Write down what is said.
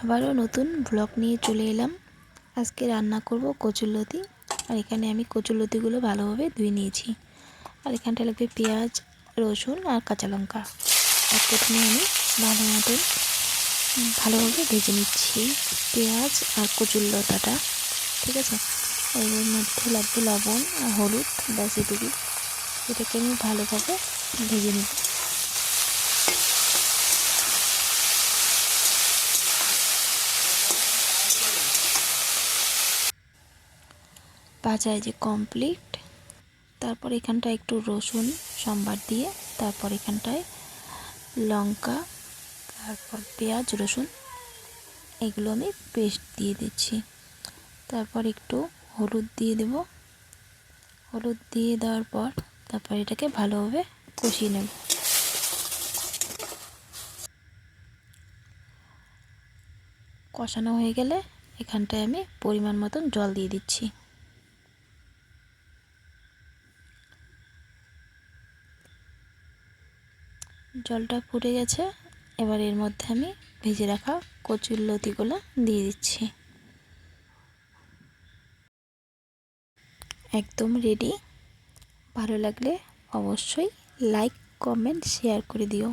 আবারও নতুন ব্লগ নিয়ে চলে এলাম। আজকে রান্না করব কচুরলতি। আর এখানে আমি কচুরলতিগুলো ভালোভাবে ধুয়ে নিয়েছি। আর এখানটা লাগবে পেঁয়াজ, রসুন আর কাঁচা লঙ্কা। আর প্রথমে আমি ভালোভাবে ভেজে নিচ্ছি পেঁয়াজ আর কচুরলতাটা। ঠিক আছে, এর মধ্যে লাগবে লবণ আর হলুদ, ব্যাস এটুকু। এটাকে আমি ভালোভাবে ভেজে নিব। ভাজা যে কমপ্লিট। তারপর এখানটায় একটু রসুন সম্বার দিয়ে, তারপর এখানটায় লঙ্কা, তারপর পেঁয়াজ রসুন এগুলো আমি পেস্ট দিয়ে দিচ্ছি। তারপর একটু হলুদ দিয়ে দেব। হলুদ দিয়ে দেওয়ার পর তারপর এটাকে ভালোভাবে কষিয়ে নেব। কষানো হয়ে গেলে এখানটায় আমি পরিমাণ মতন জল দিয়ে দিচ্ছি। জলটা ফুটে গেছে। এবার এর মধ্যে আমি ভেজে রাখা কচুরলতিগুলো দিয়ে দিচ্ছি। একদম রেডি। ভালো লাগলে অবশ্যই লাইক, কমেন্ট, শেয়ার করে দিও।